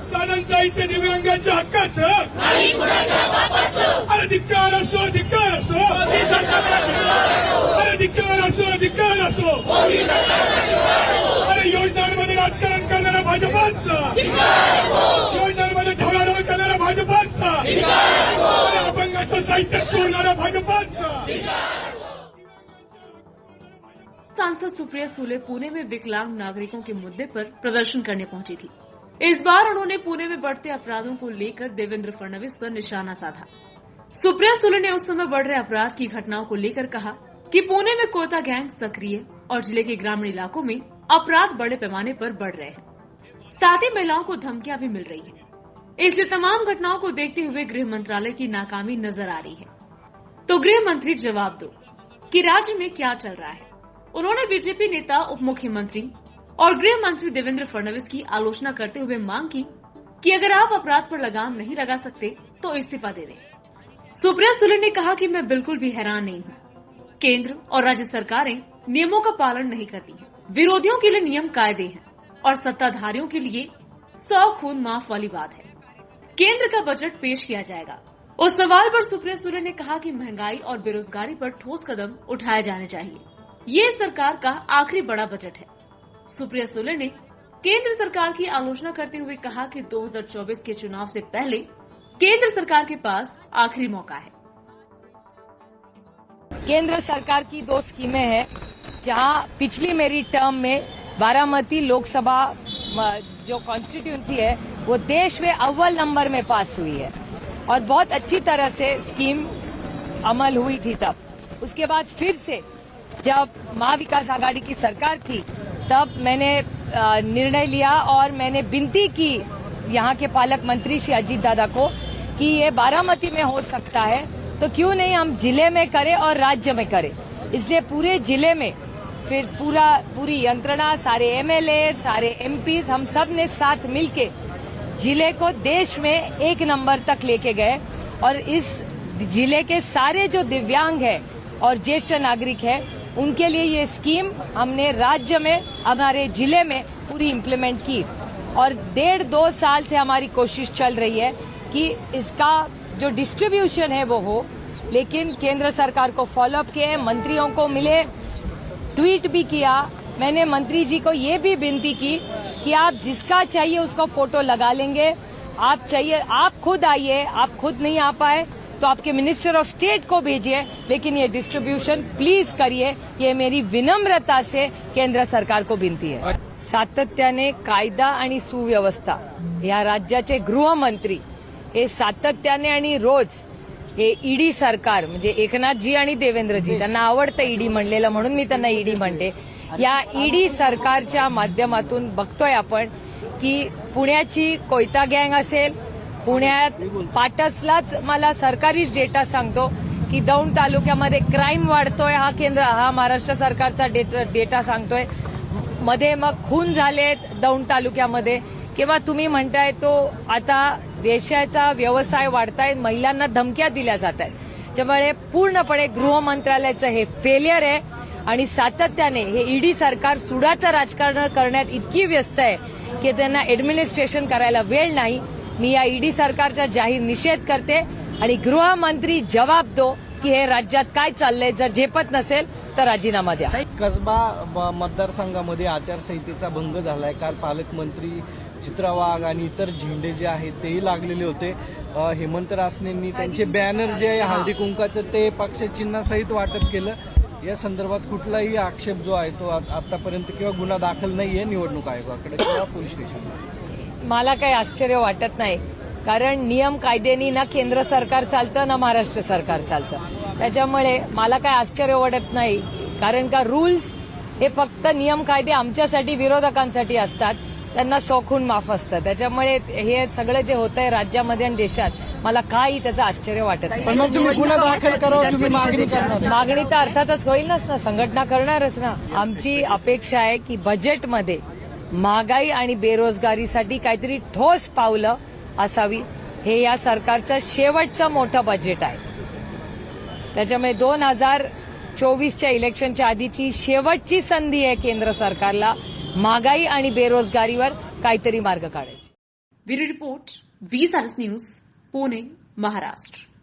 साधन साहित्य दिव्यांगाच्या हक्काचं अरे धिक्कार असो धिक्कार असो अरे धिक्कार असो अरे योजनांमध्ये राजकारण करणारा भाजपाचा योजनांमध्ये ढवळाढवळ करणारा भाजपाचा अरे अपंगाचं साहित्य चोरणारा भाजपाचा। सांसद सुप्रिया सुले पुणे में विकलांग नागरिकों के मुद्दे पर प्रदर्शन करने पहुंची थी। इस बार उन्होंने पुणे में बढ़ते अपराधों को लेकर देवेंद्र फडणवीस पर निशाना साधा। सुप्रिया सुले ने उस समय बढ़ रहे अपराध की घटनाओं को लेकर कहा कि पुणे में कोयता गैंग सक्रिय और जिले के ग्रामीण इलाकों में अपराध बड़े पैमाने पर बढ़ रहे हैं। साथ ही महिलाओं को धमकियां भी मिल रही है। इसलिए तमाम घटनाओं को देखते हुए गृह मंत्रालय की नाकामी नजर आ रही है। तो गृह मंत्री जवाब दो कि राज्य में क्या चल रहा है। उन्होंने बीजेपी नेता उप मुख्यमंत्री और गृह मंत्री देवेंद्र फडणवीस की आलोचना करते हुए मांग की कि अगर आप अपराध पर लगाम नहीं लगा सकते तो इस्तीफा दे दें। सुप्रिया सुले ने कहा कि मैं बिल्कुल भी हैरान नहीं हूं। केंद्र और राज्य सरकारें नियमों का पालन नहीं करती हैं। विरोधियों के लिए नियम कायदे हैं और सत्ताधारियों के लिए 100 खून माफ वाली बात है। केंद्र का बजट पेश किया जाएगा। उस सवाल पर सुप्रिया सुले ने कहा कि महंगाई और बेरोजगारी पर ठोस कदम उठाए जाने चाहिए। ये सरकार का आखिरी बड़ा बजट है। सुप्रिया सुले ने केंद्र सरकार की आलोचना करते हुए कहा कि 2024 के चुनाव से पहले केंद्र सरकार के पास आखिरी मौका है। केंद्र सरकार की 2 स्कीमें हैं, जहां पिछली मेरी टर्म में बारामती लोकसभा जो कॉन्स्टिट्यूंसी है वो देश में अव्वल नंबर में पास हुई है और बहुत अच्छी तरह से स्कीम अमल हुई थी। तब उसके बाद फिर से जब महाविकास आघाड़ी की सरकार थी तब मैंने निर्णय लिया और मैंने विनती की यहाँ के पालक मंत्री श्री अजीत दादा को कि ये बारामती में हो सकता है तो क्यों नहीं हम जिले में करें और राज्य में करें। इसलिए पूरे जिले में फिर पूरी यंत्रणा, सारे एमएलए, सारे एमपीज, हम सब ने साथ मिलके जिले को देश में 1 नंबर तक लेके गए और इस जिले के सारे जो दिव्यांग है और ज्येष्ठ नागरिक है उनके लिए ये स्कीम हमने राज्य में, हमारे जिले में पूरी इम्प्लीमेंट की और 1.5-2 साल से हमारी कोशिश चल रही है कि इसका जो डिस्ट्रीब्यूशन है वो हो। लेकिन केंद्र सरकार को फॉलोअप किए, मंत्रियों को मिले, ट्वीट भी किया। मैंने मंत्री जी को ये भी विनती की कि आप जिसका चाहिए उसका फोटो लगा लेंगे। आप चाहिए आप खुद आइए, आप खुद नहीं आ पाए तो आपके मिनिस्टर ऑफ स्टेट को भेजिए, लेकिन ये डिस्ट्रीब्यूशन प्लीज करिए। ये मेरी विनम्रता से केंद्र सरकार को विनती है। सातत्याने कायदा आणि सुव्यवस्था या राज्याचे गृहमंत्री हे सातत्याने आणि रोज हे ईडी सरकार म्हणजे एकनाथजी आणि देवेंद्रजी त्यांना आवडतं ईडी म्हणलेलं म्हणून मी त्यांना ईडी म्हणते। या ईडी सरकारच्या माध्यमातून बघतोय आपण की पुण्याची कोयता गँग असेल, पुण्यात पाटसलाच मला सरकारीच डेटा सांगतो की दौंड तालुक्यामध्ये क्राईम वाढतोय, हा महाराष्ट्र सरकारचा डेटा सांगतोय। मध्ये मग खून झालेत दौंड तालुक्यामध्ये, किंवा तुम्ही म्हणताय तो आता वेश्याचा व्यवसाय वाढताय, महिलांना धमक्या दिल्या जात आहेत। त्यामुळे पूर्णपणे गृह मंत्रालयाचं हे फेलियर आहे आणि सातत्याने हे ईडी सरकार सुडाचं राजकारण करण्यात इतकी व्यस्त आहे की त्यांना ऍडमिनिस्ट्रेशन करायला वेळ नाही। मी या ईडी सरकारचा जाहीर निषेध करते आणि गृहमंत्री जवाब दो की हे राज्यात काय चाललंय। जर झेपत नसेल तर राजीनामा द्या। कसबा मतदारसंघामध्ये आचारसंहितेचा भंग झालाय। काल पालकमंत्री चित्रा वाघ आणि इतर झेंडे जे आहेत तेही लागलेले होते। हेमंत रासनेंनी त्यांचे बॅनर जे आहे हळदी कुंकाचं ते पक्षचिन्हासहित वाटप केलं। या संदर्भात कुठलाही आक्षेप जो आहे तो आतापर्यंत किंवा गुन्हा दाखल नाहीये निवडणूक आयोगाकडे किंवा पोलीस स्टेशनला। मला काही आश्चर्य वाटत नाही, कारण नियम कायद्यानी ना केंद्र सरकार चालतं ना महाराष्ट्र सरकार चालतं। त्याच्यामुळे मला काही आश्चर्य वाटत नाही, कारण का रूल्स हे फक्त नियम कायदे आमच्यासाठी विरोधकांसाठी असतात, त्यांना सौखून माफ असतं। त्याच्यामुळे हे सगळं जे होतंय राज्यामध्ये आणि देशात मला काही त्याचं आश्चर्य वाटत नाही। मागणी तर अर्थातच होईलच ना, संघटना करणारच ना। आमची अपेक्षा आहे की बजेटमध्ये महागाई आणि बेरोजगारीसाठी काहीतरी ठोस पावलं असावी। हे या सरकारचं शेवटचं मोठं बजेट आहे। त्याच्यामुळे 2024च्या इलेक्शनच्या आधीची शेवटची संधी आहे केंद्र सरकारला महागाई आणि बेरोजगारीवर काहीतरी मार्ग काढायची। Bureau report, 20 news, Pune, Maharashtra.